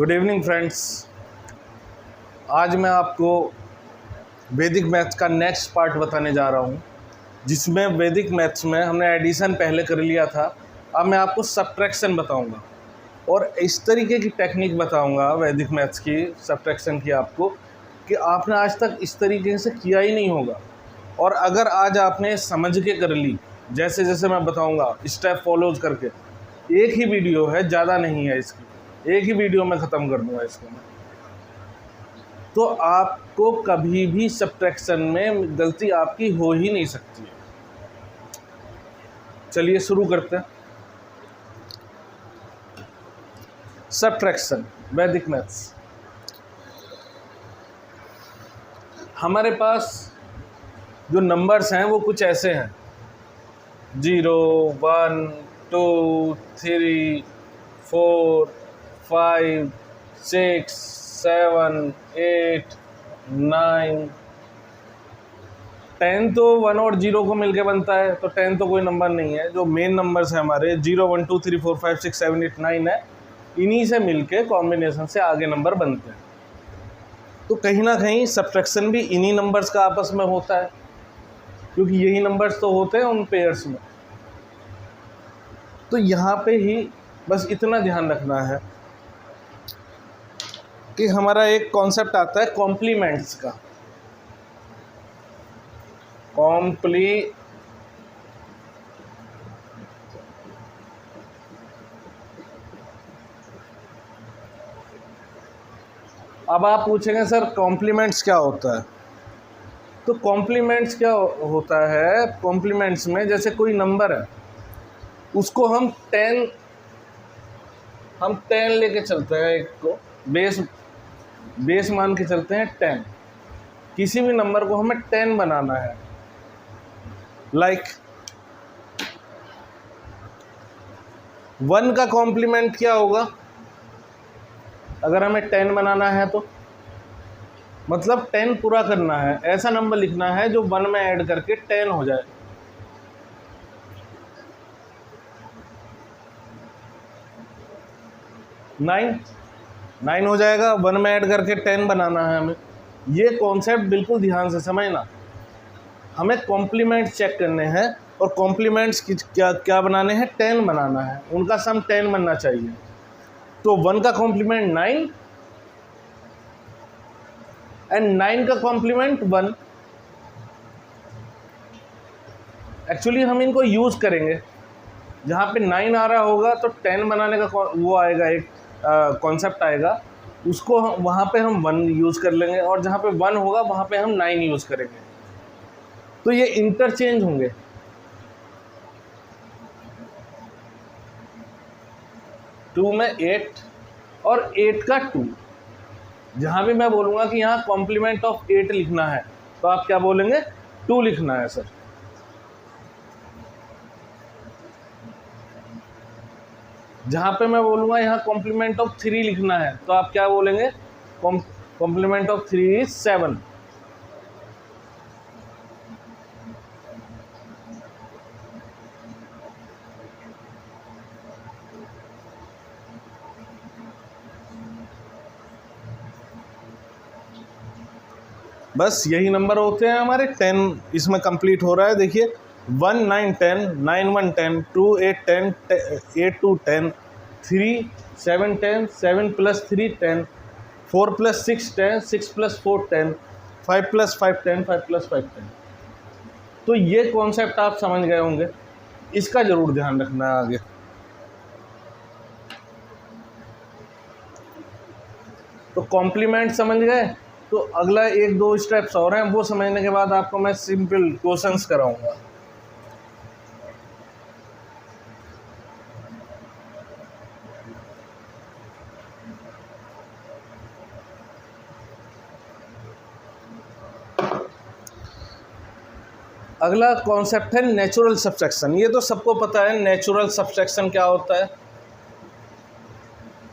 Good evening friends. आज मैं आपको वैदिक मैथ्स का नेक्स्ट पार्ट बताने जा रहा हूँ, जिसमें वैदिक मैथ्स में हमने एडिशन पहले कर लिया था। अब मैं आपको सब्ट्रैक्शन बताऊँगा और इस तरीके की टेक्निक बताऊँगा वैदिक मैथ्स की सब्ट्रैक्शन की आपको कि आपने आज तक इस तरीके से किया ही नहीं होगा। और अगर आज आपने समझ के कर ली, जैसे जैसे मैं बताऊँगा स्टेप फॉलोज करके, एक ही वीडियो है, ज़्यादा नहीं है इसकी, एक ही वीडियो में ख़त्म कर दूंगा इसको मैं, तो आपको कभी भी सब्ट्रैक्शन में गलती आपकी हो ही नहीं सकती है। चलिए शुरू करते हैं। सब्ट्रैक्शन वैदिक मैथ्स। हमारे पास जो नंबर्स हैं वो कुछ ऐसे हैं: 0, 1, 2, 3, 4, 5, 6, 7, 8, 9, 10 तो 1 और 0 को मिलके बनता है, तो 10 तो कोई नंबर नहीं है। जो मेन नंबर्स हैं हमारे 0, 1, 2, 3, 4, 5, 6, 7, 8, 9 है, इन्हीं से मिलके कॉम्बिनेशन से आगे नंबर बनते हैं। तो कहीं ना कहीं सब्ट्रैक्शन भी इन्हीं नंबर्स का आपस में होता है, क्योंकि यही नंबर्स तो होते हैं उन पेयर्स में। तो यहाँ पे ही बस इतना ध्यान रखना है कि हमारा एक कॉन्सेप्ट आता है कॉम्प्लीमेंट्स का। अब आप पूछेंगे सर कॉम्प्लीमेंट्स क्या होता है? तो कॉम्प्लीमेंट्स क्या होता है? कॉम्प्लीमेंट्स में जैसे कोई नंबर है, उसको हम 10 लेके चलते हैं, एक को बेस मान के चलते हैं 10। किसी भी नंबर को हमें 10 बनाना है। लाइक 1 का कॉम्प्लीमेंट क्या होगा? अगर हमें 10 बनाना है तो मतलब 10 पूरा करना है, ऐसा नंबर लिखना है जो 1 में ऐड करके 10 हो जाए। नाइन हो जाएगा, 1 में ऐड करके 10 बनाना है हमें। ये कॉन्सेप्ट बिल्कुल ध्यान से समझना। हमें कॉम्प्लीमेंट चेक करने हैं और कॉम्प्लीमेंट्स की क्या बनाने हैं? 10 बनाना है, उनका सम 10 बनना चाहिए। तो 1 का कॉम्प्लीमेंट 9 एंड 9 का कॉम्प्लीमेंट 1। एक्चुअली हम इनको यूज़ करेंगे, जहाँ पे 9 आ रहा होगा तो 10 बनाने का वो आएगा, एक कॉन्सेप्ट आएगा, उसको वहाँ पे हम 1 यूज़ कर लेंगे, और जहाँ पे 1 होगा वहाँ पे हम 9 यूज़ करेंगे। तो ये इंटरचेंज होंगे। टू में 8 और 8 का 2। जहाँ भी मैं बोलूँगा कि यहाँ कॉम्प्लीमेंट ऑफ 8 लिखना है, तो आप क्या बोलेंगे? 2 लिखना है सर। जहाँ पे मैं बोलूँगा यहाँ कॉम्प्लीमेंट ऑफ 3 लिखना है, तो आप क्या बोलेंगे? Complement of 3 is 7। बस यही नंबर होते हैं हमारे। 10 इसमें कंप्लीट हो रहा है। देखिए 1 9 10, 9 1 10, 2 8 10, 8 2 10, 3 7 10, 7 + 3 10, 4 + 6 10, 6 + 4 10, 5 + 5 10, 5 + 5 10। तो ये कॉन्सेप्ट आप समझ गए होंगे, इसका ज़रूर ध्यान रखना है आगे। तो कॉम्प्लीमेंट समझ गए, तो अगला 1-2 स्टेप्स और हैं, वो समझने के बाद आपको मैं सिंपल क्वेश्चंस कराऊंगा। अगला कॉन्सेप्ट है नेचुरल सब्ट्रैक्शन। ये तो सबको पता है नेचुरल सब्ट्रैक्शन क्या होता है।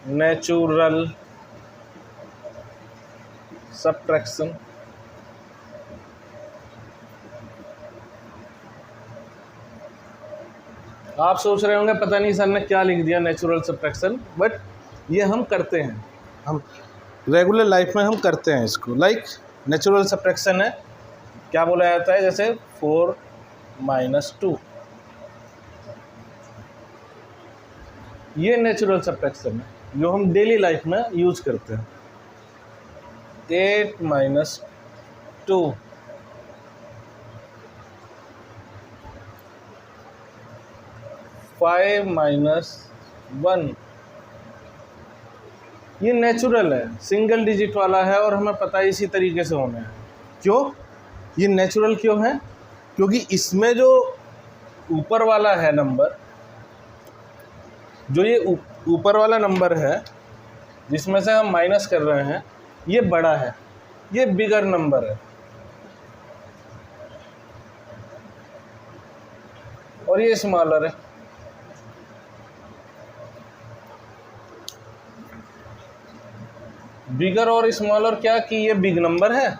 नेचुरल सब्ट्रैक्शन आप सोच रहे होंगे पता नहीं सर ने क्या लिख दिया नेचुरल सब्ट्रैक्शन, बट ये हम करते हैं। हम रेगुलर लाइफ में हम करते हैं इसको। लाइक नेचुरल सब्ट्रैक्शन है, क्या बोला जाता है, जैसे 4 - 2, ये नेचुरल सब्ट्रैक्शन है जो हम डेली लाइफ में यूज करते हैं। 8 - 2, 5 - 1, ये नेचुरल है, सिंगल डिजिट वाला है और हमें पता है इसी तरीके से होना है। क्यों ये नेचुरल क्यों है? क्योंकि इसमें जो ऊपर वाला है नंबर, जो ये ऊपर वाला नंबर है जिसमें से हम माइनस कर रहे हैं, ये बड़ा है, ये बिगर नंबर है, और ये स्मॉलर है। बिगर और स्मॉलर क्या कि ये बिग नंबर है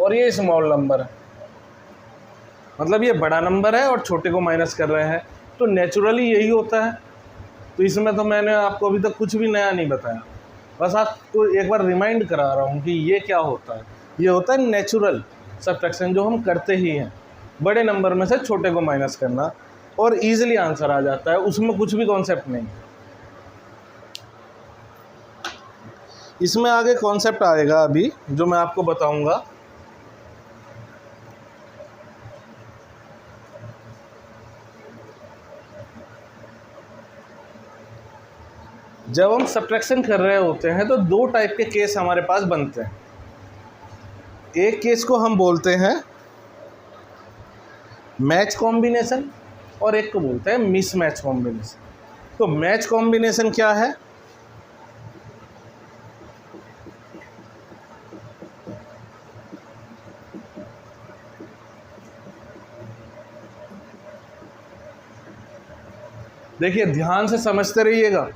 और ये स्मॉल नंबर है, मतलब ये बड़ा नंबर है और छोटे को माइनस कर रहे हैं, तो नेचुरली यही होता है। तो इसमें तो मैंने आपको अभी तक कुछ भी नया नहीं बताया, बस आपको एक बार रिमाइंड करा रहा हूँ कि ये क्या होता है। ये होता है नेचुरल सब्ट्रैक्शन, जो हम करते ही हैं, बड़े नंबर में से छोटे को माइनस करना, और ईजिली आंसर आ जाता है, उसमें कुछ भी कॉन्सेप्ट नहीं। इसमें आगे कॉन्सेप्ट आएगा अभी जो मैं आपको बताऊंगा। जब हम सब्ट्रैक्शन कर रहे होते हैं तो दो टाइप के केस हमारे पास बनते हैं। एक केस को हम बोलते हैं मैच कॉम्बिनेशन और एक को बोलते हैं मिसमैच कॉम्बिनेशन। तो मैच कॉम्बिनेशन क्या है? देखिए ध्यान से समझते रहिएगा,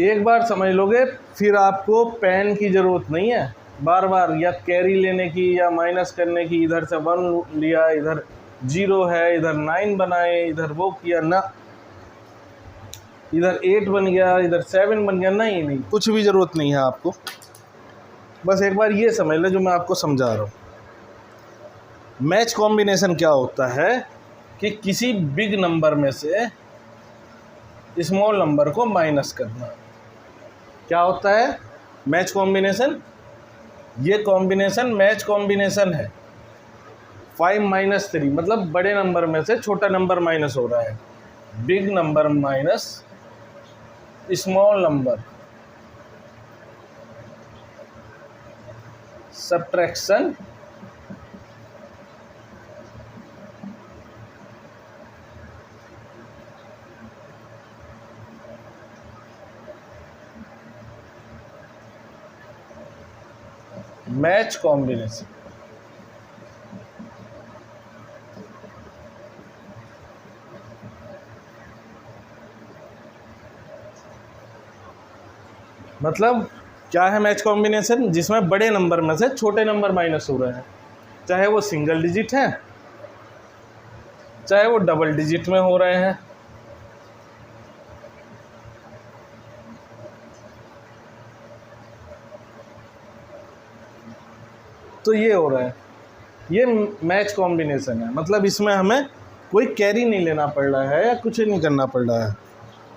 एक बार समझ लोगे फिर आपको पेन की ज़रूरत नहीं है बार बार, या कैरी लेने की या माइनस करने की, इधर से 1 लिया, इधर 0 है, इधर 9 बनाए, इधर वो किया ना, इधर 8 बन गया, इधर 7 बन गया, नहीं नहीं, कुछ भी ज़रूरत नहीं है आपको। बस एक बार ये समझ ले जो मैं आपको समझा रहा हूँ। मैच कॉम्बिनेशन क्या होता है कि किसी बिग नंबर में से स्मॉल नंबर को माइनस करना। क्या होता है मैच कॉम्बिनेशन? ये कॉम्बिनेशन मैच कॉम्बिनेशन है। 5 - 3 मतलब बड़े नंबर में से छोटा नंबर माइनस हो रहा है, big number minus small number, subtraction match combination. मतलब क्या है मैच कॉम्बिनेशन? जिसमें बड़े नंबर में से छोटे नंबर माइनस हो रहे हैं, चाहे वो सिंगल डिजिट हैं चाहे वो डबल डिजिट में हो रहे हैं। तो ये हो रहा है, ये मैच कॉम्बिनेशन है। मतलब इसमें हमें कोई कैरी नहीं लेना पड़ रहा है या कुछ नहीं करना पड़ रहा है।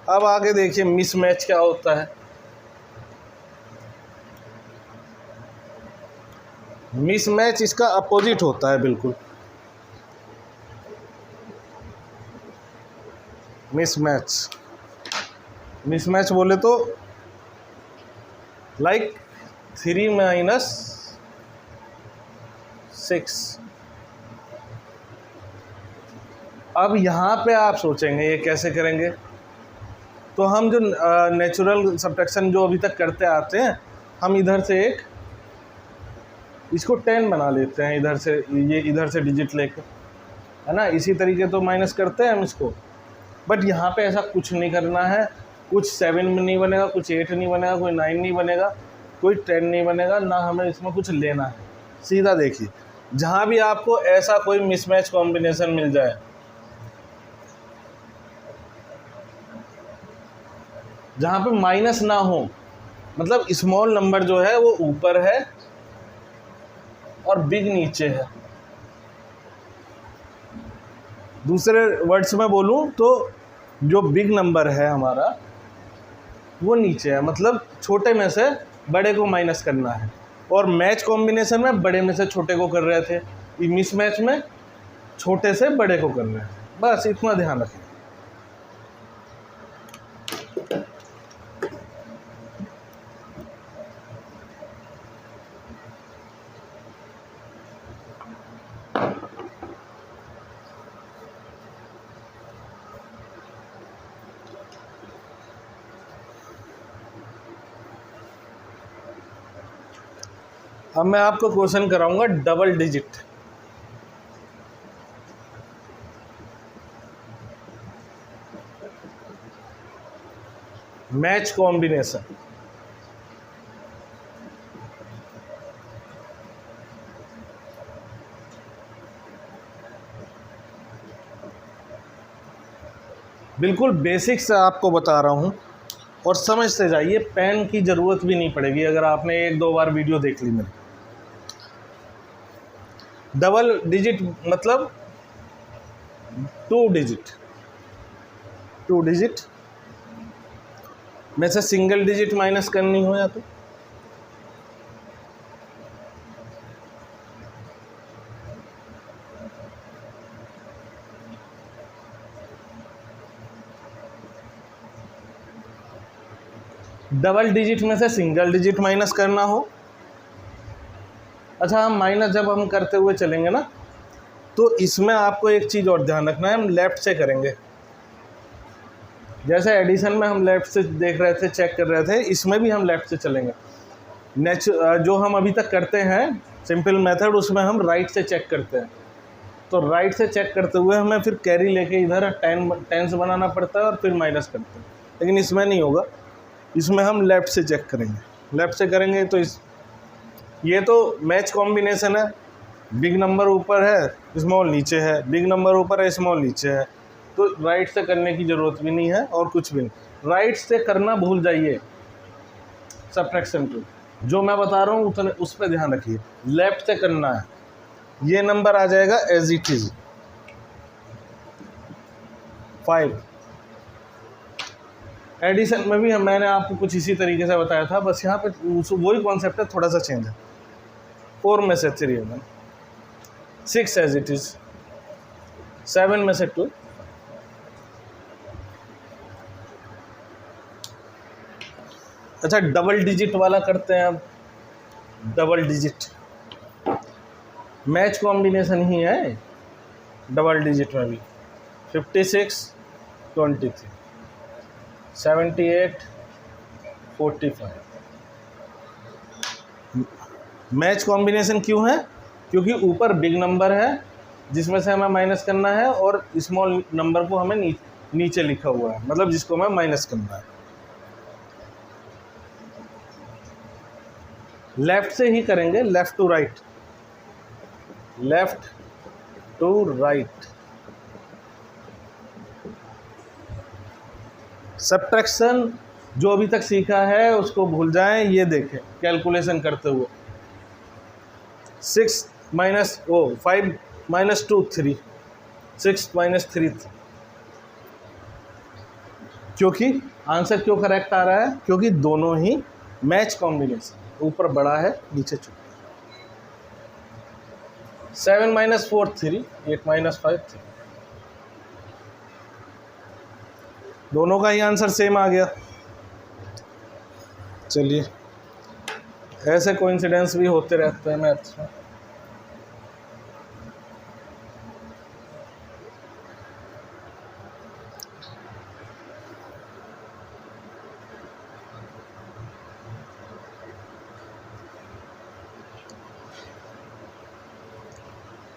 अब आगे देखिए मिसमैच क्या होता है। मिसमैच इसका अपोजिट होता है बिल्कुल। मिसमैच बोले तो लाइक 3 - 6। अब यहाँ पे आप सोचेंगे ये कैसे करेंगे? तो हम जो नेचुरल सब्ट्रैक्शन जो अभी तक करते आते हैं, हम इधर से एक इसको 10 बना लेते हैं, इधर से ये इधर से डिजिट लेकर, है ना, इसी तरीके तो माइनस करते हैं हम इसको। बट यहाँ पे ऐसा कुछ नहीं करना है, कुछ 7 में नहीं बनेगा, कुछ 8 नहीं बनेगा, कोई 9 नहीं बनेगा, कोई 10 नहीं बनेगा, ना हमें इसमें कुछ लेना है। सीधा देखिए, जहाँ भी आपको ऐसा कोई मिसमैच कॉम्बिनेशन मिल जाए, जहाँ पे माइनस ना हो, मतलब स्मॉल नंबर जो है वो ऊपर है और बिग नीचे है। दूसरे वर्ड्स में बोलूँ तो जो बिग नंबर है हमारा वो नीचे है, मतलब छोटे में से बड़े को माइनस करना है। और मैच कॉम्बिनेशन में बड़े में से छोटे को कर रहे थे, मिस मैच में छोटे से बड़े को कर रहे हैं। बस इतना ध्यान रखें। अब मैं आपको क्वेश्चन कराऊंगा डबल डिजिट। Match combination. बिल्कुल बेसिक से आपको बता रहा हूँ और समझते जाइए, पेन की ज़रूरत भी नहीं पड़ेगी अगर आपने 1-2 बार वीडियो देख ली मेरी। डबल डिजिट मतलब 2 डिजिट। 2 डिजिट में से सिंगल डिजिट माइनस करनी हो या तो डबल डिजिट में से सिंगल डिजिट माइनस करना हो। अच्छा, हम माइनस जब हम करते हुए चलेंगे ना, तो इसमें आपको एक चीज़ और ध्यान रखना है, हम लेफ़्ट से करेंगे। जैसे एडिशन में हम लेफ़्ट से देख रहे थे, चेक कर रहे थे, इसमें भी हम लेफ़्ट से चलेंगे। जो हम अभी तक करते हैं सिंपल मेथड, उसमें हम राइट से चेक करते हैं। तो राइट से चेक करते हुए हमें फिर कैरी लेके इधर टेंस बनाना पड़ता है और फिर माइनस करते हैं। लेकिन इसमें नहीं होगा, इसमें हम लेफ़्ट से चेक करेंगे। लेफ़्ट से करेंगे तो ये तो मैच कॉम्बिनेशन है। बिग नंबर ऊपर है, स्मॉल नीचे है, बिग नंबर ऊपर है, स्मॉल नीचे है। तो राइट से करने की ज़रूरत भी नहीं है और कुछ भी नहीं। राइट से करना भूल जाइए सब्ट्रैक्शन को, जो मैं बता रहा हूँ उतने उस पर ध्यान रखिए। लेफ़्ट से करना है, ये नंबर आ जाएगा एज इट इज़ 5। एडिशन में भी मैंने आपको कुछ इसी तरीके से बताया था, बस यहाँ पे वही कॉन्सेप्ट है, थोड़ा सा चेंज है। 4 में से 3 है, 6 एज इट इज़, 7 में से 2, अच्छा डबल डिजिट वाला करते हैं अब। डबल डिजिट मैच कॉम्बिनेशन ही है डबल डिजिट में भी। 56, 23, 78, 45। मैच कॉम्बिनेशन क्यों है? क्योंकि ऊपर बिग नंबर है जिसमें से हमें माइनस करना है और स्मॉल नंबर को हमें नीचे लिखा हुआ है, मतलब जिसको हमें माइनस करना है। लेफ्ट से ही करेंगे, left to right, left to right. Subtraction जो अभी तक सीखा है उसको भूल जाएं, ये देखें कैलकुलेशन करते हुए। 6 माइनस 5 माइनस 2 3, 6 माइनस 3। क्योंकि आंसर क्यों करेक्ट आ रहा है? क्योंकि दोनों ही मैच कॉम्बिनेशन, ऊपर बड़ा है नीचे छोटा। 7 माइनस 4 3, 8 माइनस 5 3। दोनों का ही आंसर सेम आ गया। चलिए, ऐसे कोइंसिडेंस भी होते रहते हैं मैथ्स में।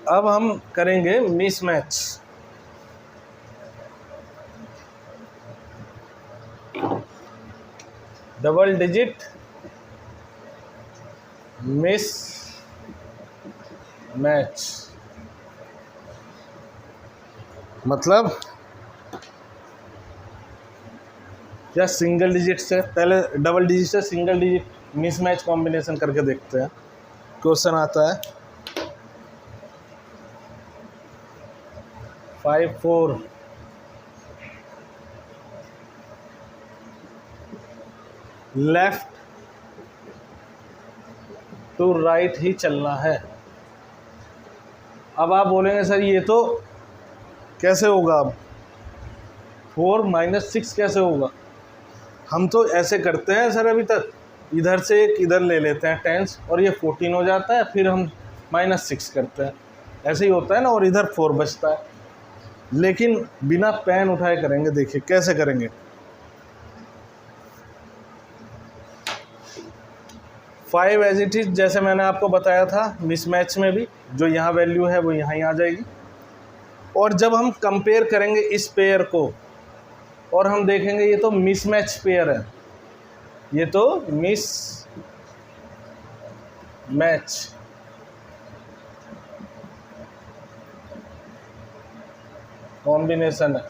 अब हम करेंगे mismatch. Double digit miss match मतलब या सिंगल डिजिट से, पहले डबल डिजिट से सिंगल डिजिट मिसमैच कॉम्बिनेशन करके देखते हैं। क्वेश्चन आता है 5 4 लेफ्ट टू राइट ही चलना है। अब आप बोलेंगे सर ये तो कैसे होगा, अब 4 - 6 कैसे होगा? हम तो ऐसे करते हैं सर, अभी तक इधर से एक इधर ले लेते हैं टेंस और ये 14 हो जाता है, फिर हम -6 करते हैं, ऐसे ही होता है ना, और इधर 4 बचता है। लेकिन बिना पेन उठाए करेंगे, देखिए कैसे करेंगे। 5 एज इट इज, जैसे मैंने आपको बताया था मिसमैच में भी, जो यहाँ वैल्यू है वो यहाँ ही आ जाएगी। और जब हम कंपेयर करेंगे इस पेयर को और हम देखेंगे ये तो मिसमैच पेयर है, ये तो मिस मैच कॉम्बिनेशन है।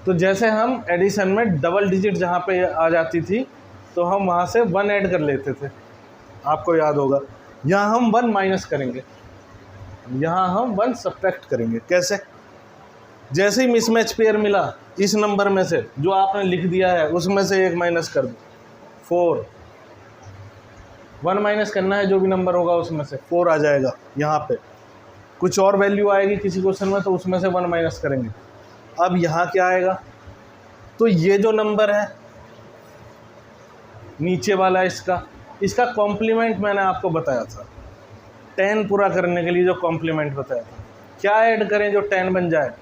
तो जैसे हम एडिशन में डबल डिजिट जहाँ पे आ जाती थी तो हम वहाँ से 1 ऐड कर लेते थे, आपको याद होगा। यहाँ हम 1 माइनस करेंगे, यहाँ हम 1 सब्ट्रैक्ट करेंगे। कैसे? जैसे ही मिसमैच पेयर मिला इस नंबर में से जो आपने लिख दिया है उसमें से 1 माइनस कर दो, 4। 1 माइनस करना है, जो भी नंबर होगा उसमें से 4 आ जाएगा। यहाँ पे कुछ और वैल्यू आएगी किसी क्वेश्चन में तो उसमें से 1 माइनस करेंगे। अब यहाँ क्या आएगा, तो ये जो नंबर है नीचे वाला, इसका कॉम्प्लीमेंट मैंने आपको बताया था, 10 पूरा करने के लिए जो कॉम्प्लीमेंट बताया था। क्या ऐड करें जो 10 बन जाए?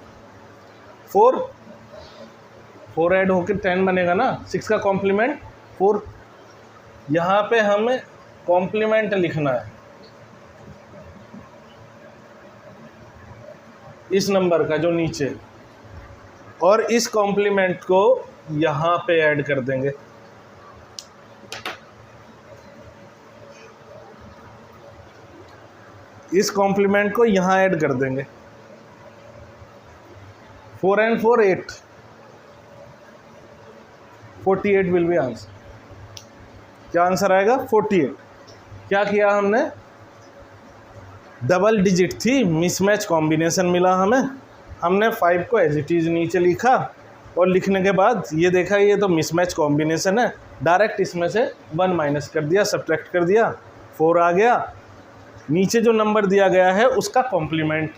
4 ऐड होकर 10 बनेगा ना। 6 का कॉम्प्लीमेंट 4। यहाँ पे हमें कॉम्प्लीमेंट लिखना है इस नंबर का जो नीचे, और इस कॉम्प्लीमेंट को यहाँ पे ऐड कर देंगे। इस कॉम्प्लीमेंट को यहाँ ऐड कर देंगे। 4 and 4 8, 48 विल बी आंसर। क्या आंसर आएगा? 48। क्या किया हमने? डबल डिजिट थी, मिसमैच कॉम्बिनेशन मिला हमें, हमने 5 को एज इट इज नीचे लिखा और लिखने के बाद ये देखा ये तो मिसमैच कॉम्बिनेशन है, डायरेक्ट इसमें से 1 माइनस कर दिया, सब्ट्रैक्ट कर दिया, 4 आ गया। नीचे जो नंबर दिया गया है उसका कॉम्प्लीमेंट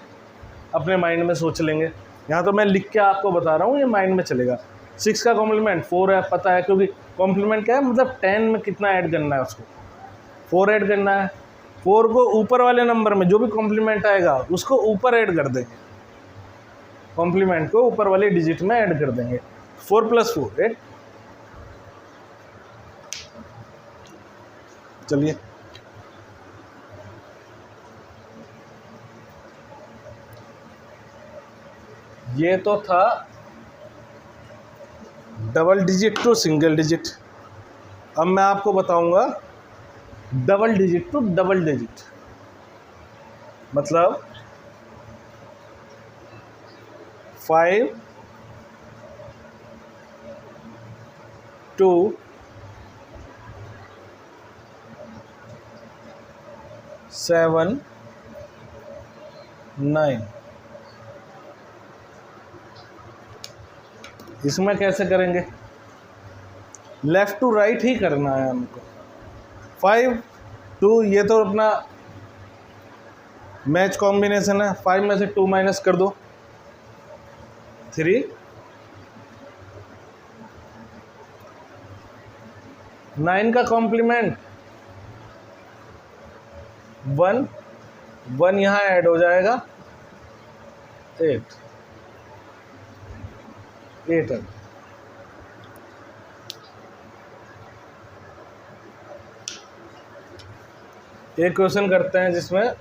अपने माइंड में सोच लेंगे। यहाँ तो मैं लिख के आपको बता रहा हूँ, ये माइंड में चलेगा। 6 का कॉम्प्लीमेंट 4 है, पता है, क्योंकि कॉम्प्लीमेंट क्या है, मतलब 10 में कितना ऐड करना है उसको, 4 ऐड करना है। 4 को ऊपर वाले नंबर में जो भी कॉम्प्लीमेंट आएगा उसको ऊपर ऐड कर देंगे, कॉम्प्लीमेंट को ऊपर वाले डिजिट में ऐड कर देंगे। 4 + 4 8। चलिए ये तो था double digit to single digit. अब मैं आपको बताऊंगा double digit to double digit, मतलब 5 2 7 9। इसमें कैसे करेंगे? लेफ़्ट टू राइट ही करना है हमको। 5 2, ये तो अपना मैच कॉम्बिनेशन है, 5 में से 2 माइनस कर दो, 3। 9 का कॉम्प्लीमेंट 1 1 यहाँ ऐड हो जाएगा, 8 8 है। एक क्वेश्चन करते हैं जिसमें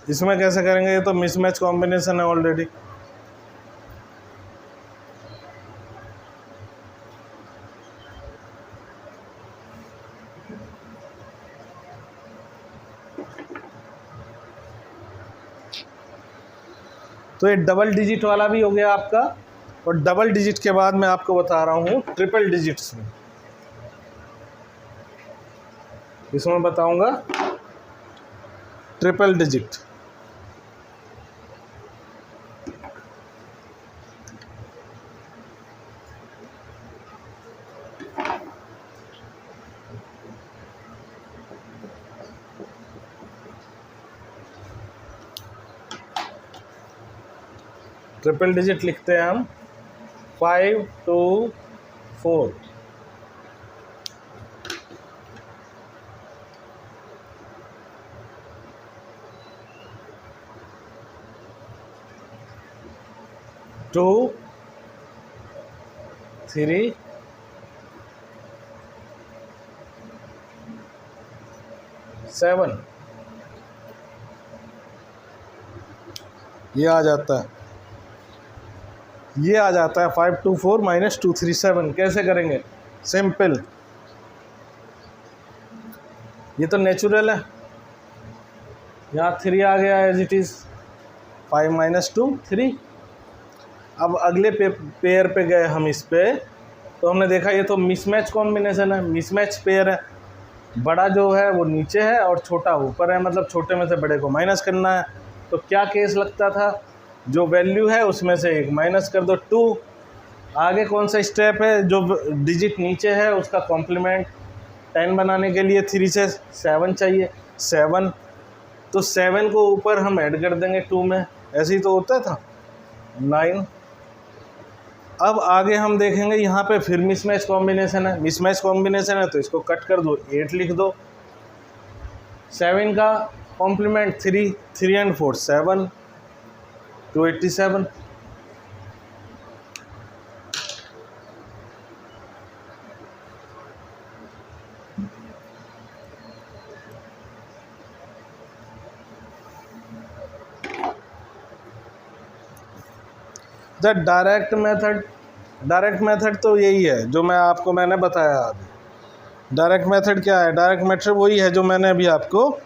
इसमें कैसे करेंगे, ये तो मिसमैच कॉम्बिनेशन है ऑलरेडी। तो ये डबल डिजिट वाला भी हो गया आपका, और डबल डिजिट के बाद मैं आपको बता रहा हूँ ट्रिपल डिजिट्स में। इसमें बताऊंगा ट्रिपल डिजिट। ट्रिपल डिजिट लिखते हैं हम 5 2 4। टू 3 7, ये आ जाता है, ये आ जाता है 5 2 4 - 2 3 7। कैसे करेंगे, सिंपल, ये तो नेचुरल है, यहाँ 3 आ गया एज इट इज़, 5 - 2 3। अब अगले पेयर पे गए हम, इस पे तो हमने देखा ये तो मिसमैच कॉम्बिनेशन है, मिसमैच पेयर है। बड़ा जो है वो नीचे है और छोटा ऊपर है, मतलब छोटे में से बड़े को माइनस करना है। तो क्या केस लगता था, जो वैल्यू है उसमें से एक माइनस कर दो 2। आगे कौन सा स्टेप है, जो डिजिट नीचे है उसका कॉम्प्लीमेंट 10 बनाने के लिए 3 से 7 चाहिए, 7। तो 7 को ऊपर हम ऐड कर देंगे 2 में, ऐसे ही तो होता था, 9। अब आगे हम देखेंगे यहाँ पे फिर मिसमैच कॉम्बिनेशन है, मिसमैच कॉम्बिनेशन है तो इसको कट कर दो, 8 लिख दो। 7 का complement 3, 3 and 4 7, 287। The direct method तो यही है जो मैंने बताया अभी। डायरेक्ट मेथड क्या है, डायरेक्ट मेथड वही है जो मैंने अभी आपको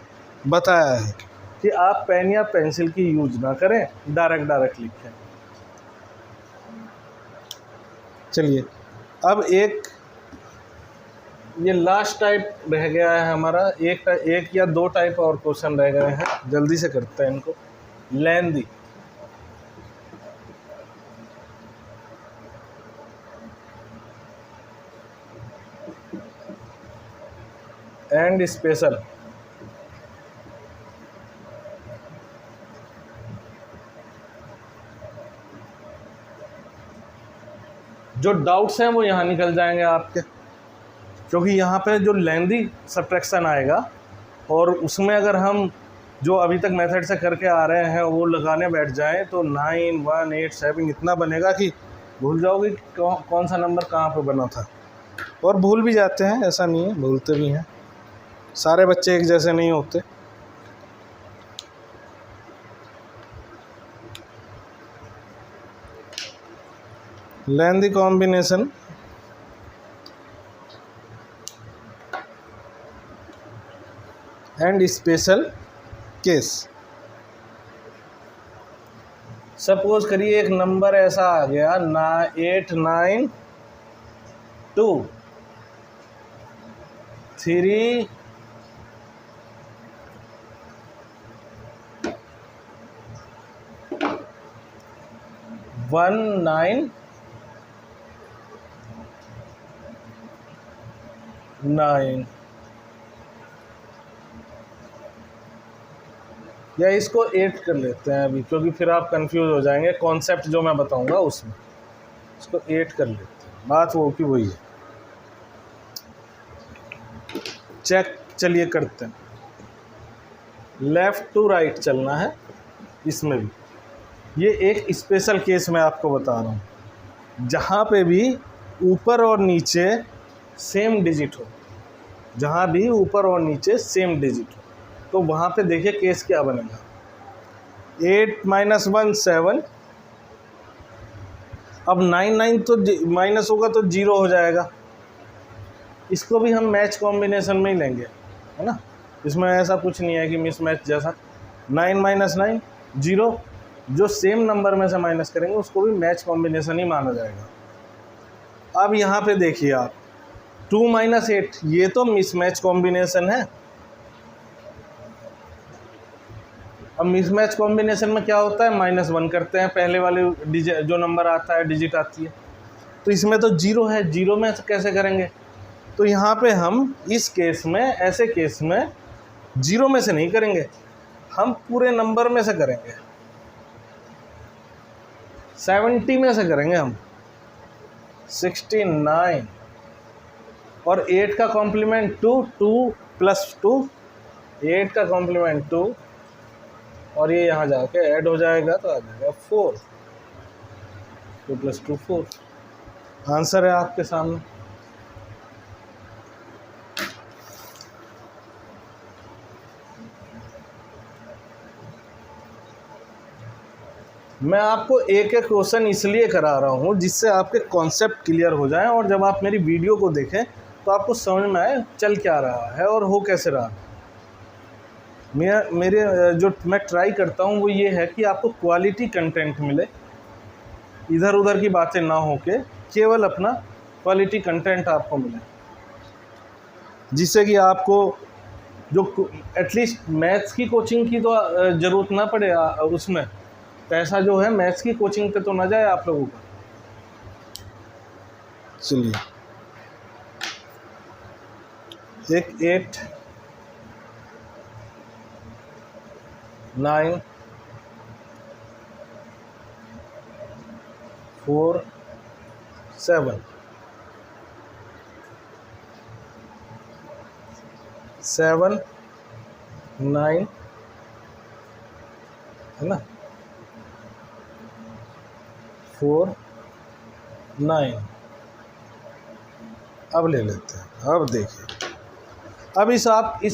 बताया है कि आप पेन या पेंसिल की यूज ना करें, डायरेक्ट लिखें। चलिए, अब एक ये लास्ट टाइप रह गया है हमारा, एक या दो टाइप और क्वेश्चन रह गए हैं, जल्दी से करते हैं इनको। लेंदी, एंड स्पेशल। जो डाउट्स हैं वो यहाँ निकल जाएंगे आपके, क्योंकि यहाँ पे जो लेंदी सब्ट्रैक्शन आएगा और उसमें अगर हम जो अभी तक मेथड से करके आ रहे हैं वो लगाने बैठ जाएं तो 9 1 8 7 इतना बनेगा कि भूल जाओगे कौन सा नंबर कहाँ पे बना था। और भूल भी जाते हैं, ऐसा नहीं है, भूलते भी हैं, सारे बच्चे एक जैसे नहीं होते। लेंदी combination and special case. Suppose करिए एक नंबर ऐसा आ गया 8 9 2 3 1 9 9, या इसको 8 कर लेते हैं अभी, क्योंकि फिर आप कंफ्यूज हो जाएंगे कॉन्सेप्ट जो मैं बताऊंगा उसमें। इसको 8 कर लेते हैं, बात वो की वही है। चेक चलिए करते हैं, लेफ़्ट टू राइट चलना है इसमें भी। ये एक स्पेशल केस मैं आपको बता रहा हूँ, जहाँ पे भी ऊपर और नीचे सेम डिजिट हो, जहाँ भी ऊपर और नीचे सेम डिजिट हो, तो वहाँ पे देखिए केस क्या बनेगा। 8 माइनस 1 7। अब 9 9 तो माइनस होगा तो 0 हो जाएगा। इसको भी हम मैच कॉम्बिनेशन में ही लेंगे, है ना, इसमें ऐसा कुछ नहीं है कि मिस मैच जैसा। 9 माइनस 9 0, जो सेम नंबर में से माइनस करेंगे उसको भी मैच कॉम्बिनेशन ही माना जाएगा। अब यहाँ पे देखिए आप 2 माइनस 8, ये तो मिसमैच कॉम्बिनेशन है। अब मिसमैच कॉम्बिनेशन में क्या होता है, -1 करते हैं, पहले वाले जो नंबर आता है डिजिट आती है। तो इसमें तो 0 है, 0 में कैसे करेंगे? तो यहाँ पे हम इस केस में, ऐसे केस में 0 में से नहीं करेंगे, हम पूरे नंबर में से करेंगे, 70 में से करेंगे हम, 69। और 8 का कॉम्प्लीमेंट 2, 2 प्लस 2, 8 का कॉम्प्लीमेंट 2, और ये यहाँ जाके ऐड हो जाएगा तो आ जाएगा 4, 2 प्लस 2 4। आंसर है आपके सामने। मैं आपको एक एक क्वेश्चन इसलिए करा रहा हूँ जिससे आपके कॉन्सेप्ट क्लियर हो जाएं, और जब आप मेरी वीडियो को देखें तो आपको समझ में आए चल क्या रहा है और हो कैसे रहा। मेरे जो मैं ट्राई करता हूँ वो ये है कि आपको क्वालिटी कंटेंट मिले, इधर उधर की बातें ना हो के केवल अपना क्वालिटी कंटेंट आपको मिले, जिससे कि आपको जो एटलीस्ट मैथ्स की कोचिंग की तो ज़रूरत ना पड़े, उसमें पैसा जो है मैथ्स की कोचिंग पे तो ना जाए आप लोगों का। चलिए, एक 8 9 4 7 7 9 है ना, 4 9। अब ले लेते हैं। अब देखिए, अब इस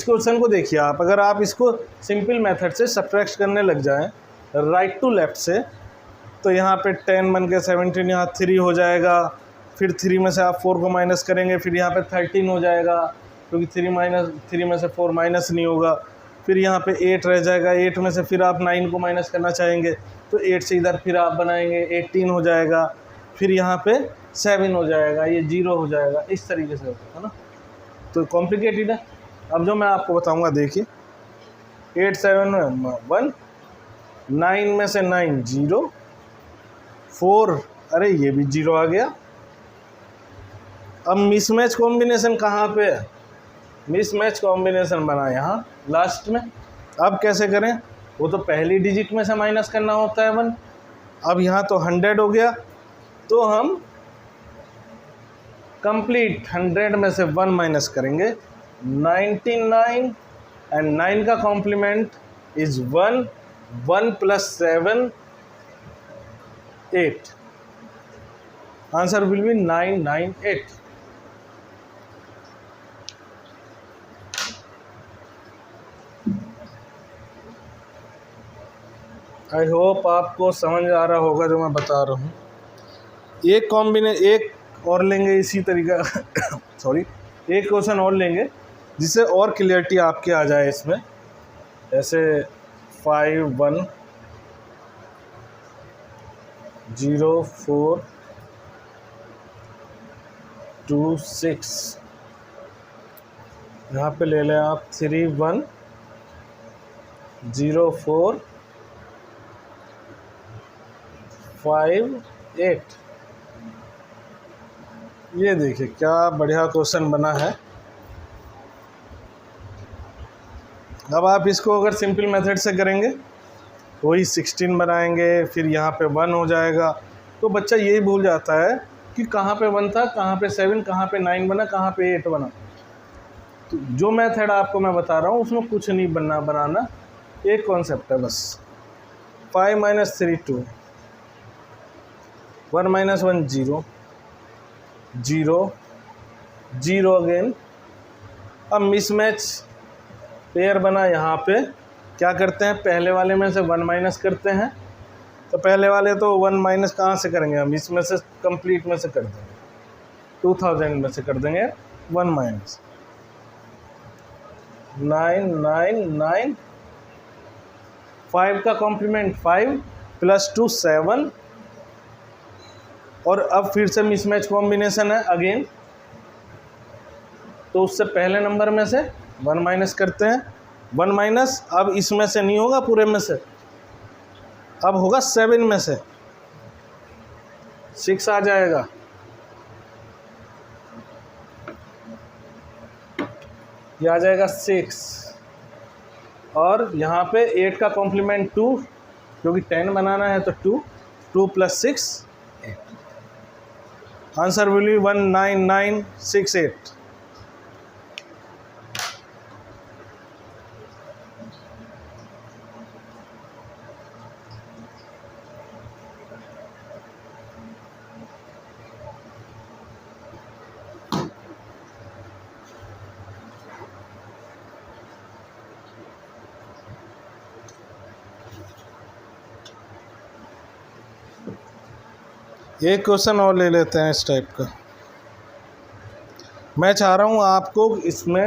क्वेश्चन को देखिए आप, अगर आप इसको सिंपल मेथड से सब्ट्रैक्ट करने लग जाएं राइट टू लेफ़्ट से, तो यहाँ पे 10 बन के 17, यहाँ 3 हो जाएगा, फिर 3 में से आप 4 को माइनस करेंगे, फिर यहाँ पे 13 हो जाएगा, क्योंकि 3 में से 4 माइनस नहीं होगा, फिर यहाँ पे 8 रह जाएगा, 8 में से फिर आप 9 को माइनस करना चाहेंगे तो 8 से इधर फिर आप बनाएंगे, 18 हो जाएगा, फिर यहाँ पे 7 हो जाएगा, ये 0 हो जाएगा, इस तरीके से है ना। तो कॉम्प्लिकेटेड है। अब जो मैं आपको बताऊंगा देखिए, 8 7 में 1, 9 में से 9 0, 4, अरे ये भी 0 आ गया। अब मिसमैच कॉम्बिनेशन कहाँ पे है? मिसमैच कॉम्बिनेशन बना यहाँ लास्ट में। अब कैसे करें? वो तो पहली डिजिट में से माइनस करना होता है 1। अब यहाँ तो 100 हो गया, तो हम कंप्लीट 100 में से 1 माइनस करेंगे, 99, एंड 9 का complement is 1, 1 plus 7 8। Answer will be 998। I hope आपको समझ आ रहा होगा जो मैं बता रहा हूँ। एक और लेंगे इसी तरीका सॉरी, एक क्वेश्चन और लेंगे जिससे और क्लियरिटी आपके आ जाए इसमें। ऐसे 5 1 0 4 2 6, यहाँ पे ले लें आप 3 1 0 4 5 8। ये देखिए क्या बढ़िया क्वेश्चन बना है। अब आप इसको अगर सिंपल मेथड से करेंगे, वही 16 बनाएंगे, फिर यहाँ पे 1 हो जाएगा, तो बच्चा यही भूल जाता है कि कहाँ पे 1 था, कहाँ पे 7, कहाँ पे 9 बना, कहाँ पे 8 बना। तो जो मेथड आपको मैं बता रहा हूँ उसमें कुछ नहीं बनाना, एक कॉन्सेप्ट है बस। 5 माइनस 3 2, 1 माइनस 1 0 0 0 अगेन। अब मिसमैच पेयर बना यहाँ पे क्या करते हैं, पहले वाले में से 1 माइनस करते हैं। तो पहले वाले तो 1 माइनस कहाँ से करेंगे हम, इसमें से कंप्लीट में से कर देंगे, 2000 में से कर देंगे 1 माइनस 999, 5 का कॉम्प्लीमेंट 5 प्लस 2 7, और अब फिर से मिसमैच कॉम्बिनेशन है अगेन, तो उससे पहले नंबर में से 1 माइनस करते हैं। 1 माइनस अब इसमें से नहीं होगा पूरे में से, अब होगा 7 में से 6 आ जाएगा। ये आ जाएगा 6, और यहाँ पे 8 का कॉम्प्लीमेंट 2, क्योंकि 10 बनाना है तो 2 प्लस 6 8। Answer will B 19968। एक क्वेश्चन और ले लेते हैं इस टाइप का। मैं चाह रहा हूँ आपको इसमें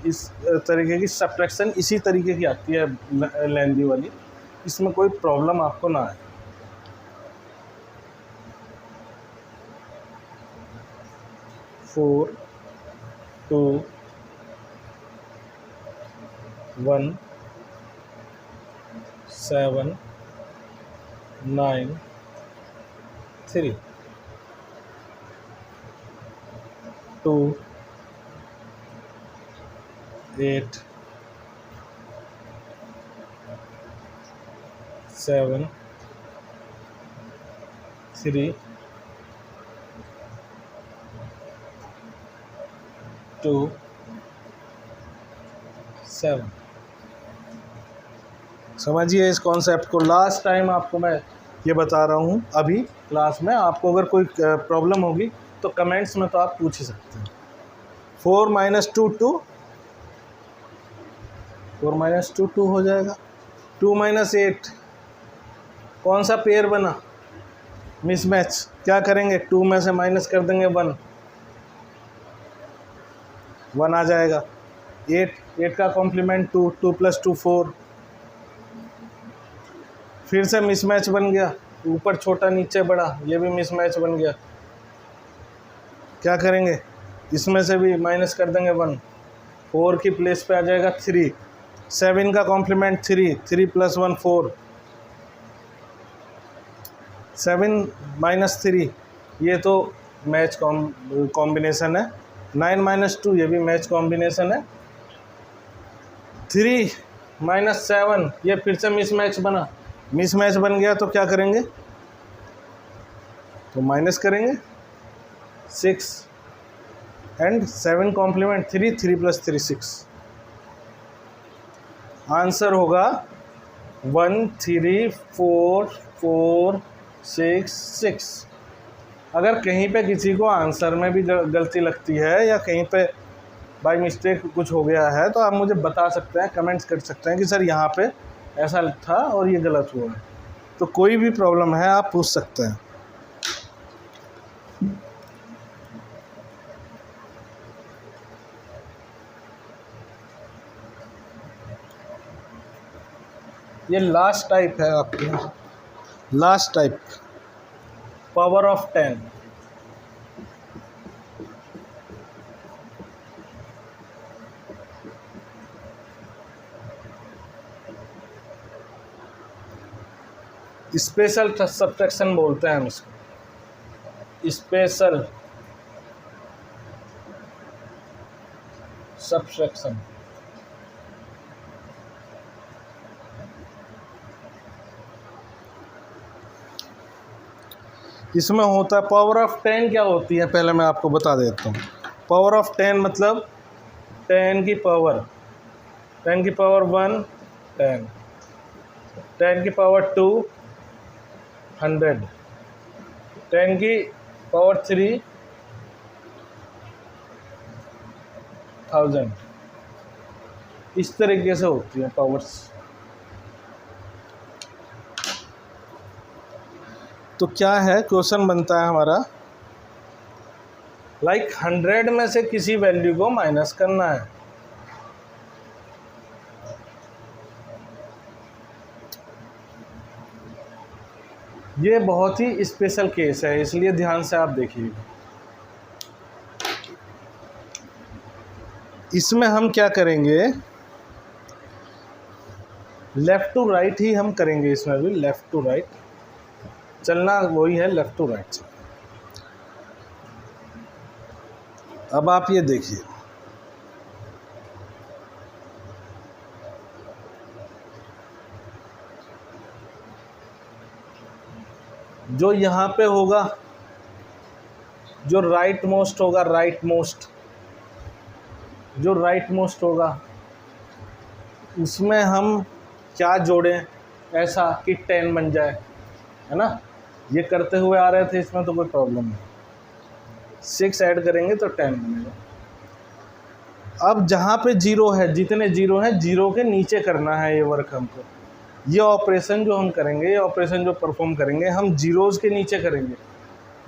इस तरीके की सब्ट्रैक्शन इसी तरीके की आती है लेंदी वाली, इसमें कोई प्रॉब्लम आपको ना आए। फोर 2 1 7 9 3 2 8 7 3 2 7। समझिए इस कॉन्सेप्ट को। लास्ट टाइम आपको मैं ये बता रहा हूँ अभी क्लास में, आपको अगर कोई प्रॉब्लम होगी तो कमेंट्स में तो आप पूछ ही सकते हैं। 4 माइनस 2 2, 4 माइनस 2 2 हो जाएगा। 2 माइनस 8, कौन सा पेयर बना, मिसमैच। क्या करेंगे, 2 में से माइनस कर देंगे 1 आ जाएगा। 8 का कॉम्प्लीमेंट 2 प्लस 2 4, फिर से मिसमैच बन गया, ऊपर छोटा नीचे बड़ा, ये भी मिसमैच बन गया। क्या करेंगे, इसमें से भी माइनस कर देंगे 1, 4 की प्लेस पे आ जाएगा 3। 7 का कॉम्प्लीमेंट 3 प्लस 1 4, 7 माइनस 3, ये तो मैच कॉम्बिनेशन है। 9 माइनस 2, ये भी मैच कॉम्बिनेशन है। 3 माइनस 7, ये फिर से मिसमैच बना, मिसमैच बन गया तो क्या करेंगे, तो माइनस करेंगे 6 एंड 7 कॉम्प्लीमेंट 3 प्लस 3 6। आंसर होगा 1 3 4 4 6 6। अगर कहीं पे किसी को आंसर में भी गलती लगती है या कहीं पे बाय मिस्टेक कुछ हो गया है तो आप मुझे बता सकते हैं, कमेंट्स कर सकते हैं कि सर यहाँ पे ऐसा था और ये गलत हुआ है। तो कोई भी प्रॉब्लम है आप पूछ सकते हैं। ये लास्ट टाइप है आपके, last type, power of 10। Special subtraction बोलते हैं हम इसको, स्पेशल सब्ट्रैक्शन। इसमें होता है पावर ऑफ 10 क्या होती है पहले मैं आपको बता देता हूँ। पावर ऑफ 10 मतलब 10 की पावर 1 10, 10 की पावर 2 100, 10 की पावर 3 1000। इस तरीके से होती है पावर्स। तो क्या है, क्वेश्चन बनता है हमारा लाइक 100 में से किसी वैल्यू को माइनस करना है। ये बहुत ही स्पेशल केस है, इसलिए ध्यान से आप देखिए। इसमें हम क्या करेंगे, लेफ़्ट टू राइट ही हम करेंगे। इसमें भी लेफ़्ट टू राइट चलना वही है, लेफ़्ट टू राइट। अब आप ये देखिए, जो यहाँ पे होगा, जो राइट मोस्ट होगा, जो राइट मोस्ट होगा, उसमें हम क्या जोड़ें ऐसा कि 10 बन जाए, है ना। ये करते हुए आ रहे थे, इसमें तो कोई प्रॉब्लम नहीं। 6 ऐड करेंगे तो 10 बनेगा। अब जहाँ पे 0 है, जितने 0 हैं, 0 के नीचे करना है ये वर्क हमको। ये ऑपरेशन जो हम करेंगे, ये ऑपरेशन जो परफॉर्म करेंगे, हम जीरोज़ के नीचे करेंगे,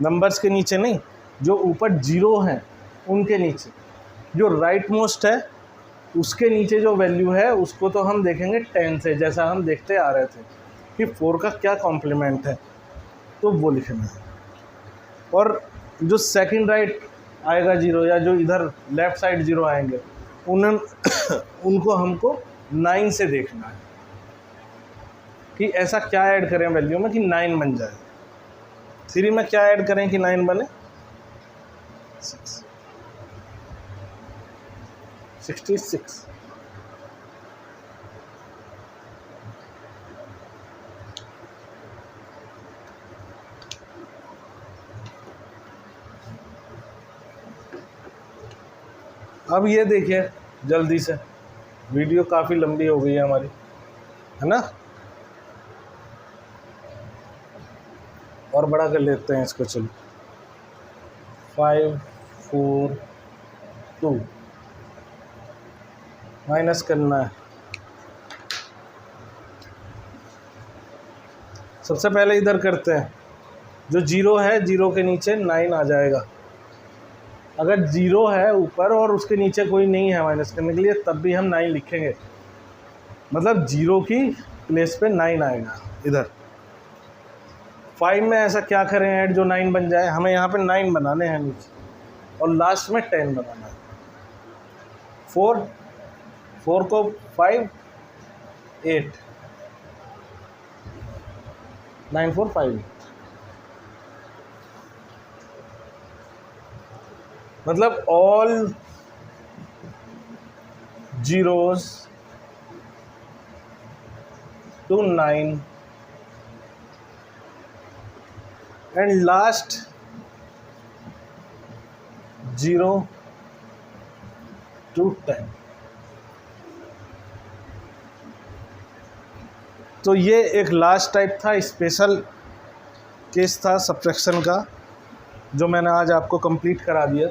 नंबर्स के नीचे नहीं। जो ऊपर 0 हैं उनके नीचे, जो राइट मोस्ट है उसके नीचे जो वैल्यू है उसको तो हम देखेंगे 10 से, जैसा हम देखते आ रहे थे कि 4 का क्या कॉम्प्लीमेंट है, तो वो लिखना है। और जो सेकंड राइट आएगा 0, या जो इधर लेफ़्ट साइड 0 आएंगे, उनको हमको 9 से देखना है कि ऐसा क्या ऐड करें वैल्यू में कि 9 बन जाए। 3 में क्या ऐड करें कि 9 बने, 66। अब ये देखिए जल्दी से, वीडियो काफ़ी लंबी हो गई है हमारी, है ना। और बड़ा कर लेते हैं इसको, चलो। 5 4 2 माइनस करना है। सबसे पहले इधर करते हैं, जो 0 है 0 के नीचे 9 आ जाएगा। अगर 0 है ऊपर और उसके नीचे कोई नहीं है माइनस करने के लिए, तब भी हम 9 लिखेंगे, मतलब 0 की प्लेस पे 9 आएगा इधर। 5 में ऐसा क्या करें ऐड जो 9 बन जाए, हमें यहाँ पे 9 बनाने हैं नीचे, और लास्ट में 10 बनाना है। 4 को 5 8 9 4 5 8, मतलब all zeros to 9 and last 0 to 10। तो ये एक लास्ट टाइप था, स्पेशल केस था सब्ट्रैक्शन का, जो मैंने आज आपको कंप्लीट करा दिया।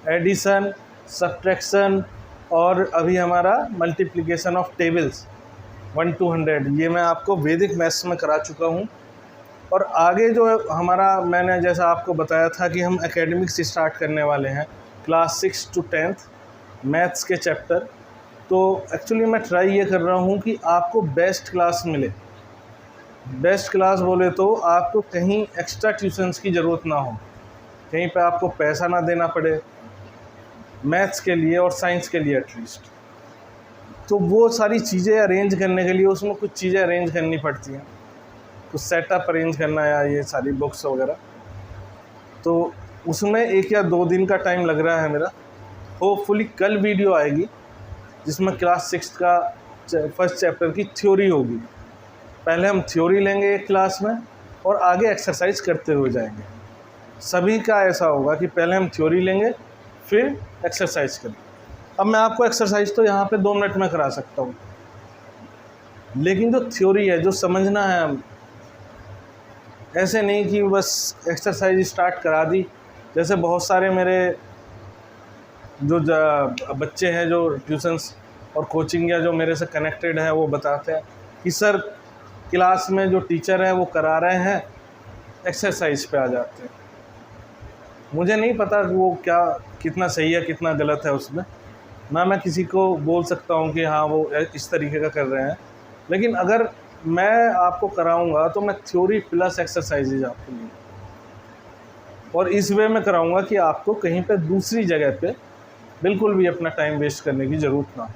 एडिशन, सब्ट्रैक्शन और अभी हमारा मल्टीप्लिकेशन ऑफ टेबल्स 1 to 100, ये मैं आपको वैदिक मैथ्स में करा चुका हूँ। और आगे जो हमारा, मैंने जैसा आपको बताया था कि हम एकेडमिक्स स्टार्ट करने वाले हैं, क्लास 6 to 10th मैथ्स के चैप्टर। तो एक्चुअली मैं ट्राई ये कर रहा हूँ कि आपको बेस्ट क्लास मिले। बेस्ट क्लास बोले तो आपको कहीं एक्स्ट्रा ट्यूशन्स की ज़रूरत ना हो, कहीं पे आपको पैसा ना देना पड़े मैथ्स के लिए और साइंस के लिए एटलीस्ट। तो वो सारी चीज़ें अरेंज करने के लिए उसमें कुछ चीज़ें अरेंज करनी पड़ती हैं, कुछ सेटअप अरेंज करना या ये सारी बुक्स वगैरह। तो उसमें 1 या 2 दिन का टाइम लग रहा है मेरा। होपफुली कल वीडियो आएगी जिसमें क्लास 6 का फर्स्ट चैप्टर की थ्योरी होगी। पहले हम थ्योरी लेंगे एक क्लास में और आगे एक्सरसाइज करते हुए जाएंगे। सभी का ऐसा होगा कि पहले हम थ्योरी लेंगे फिर एक्सरसाइज करेंगे। अब मैं आपको एक्सरसाइज तो यहाँ पे 2 मिनट में करा सकता हूँ, लेकिन जो थ्योरी है, जो समझना है, हम ऐसे नहीं कि बस एक्सरसाइज स्टार्ट करा दी। जैसे बहुत सारे मेरे जो बच्चे हैं जो ट्यूशन्स और कोचिंग या जो मेरे से कनेक्टेड हैं, वो बताते हैं कि सर क्लास में जो टीचर है वो करा रहे हैं एक्सरसाइज पे आ जाते हैं। मुझे नहीं पता कि वो क्या कितना सही है कितना गलत है उसमें, ना मैं किसी को बोल सकता हूँ कि हाँ वो इस तरीके का कर रहे हैं, लेकिन अगर मैं आपको कराऊंगा तो मैं थ्योरी प्लस एक्सरसाइजेज आपको दूँगा, और इस वे में कराऊंगा कि आपको कहीं पे दूसरी जगह पे बिल्कुल भी अपना टाइम वेस्ट करने की ज़रूरत ना हो।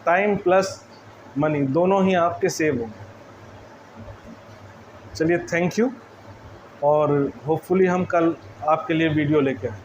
टाइम प्लस मनी दोनों ही आपके सेव होंगे। चलिए, थैंक यू, और होपफुली हम कल आपके लिए वीडियो लेके आए।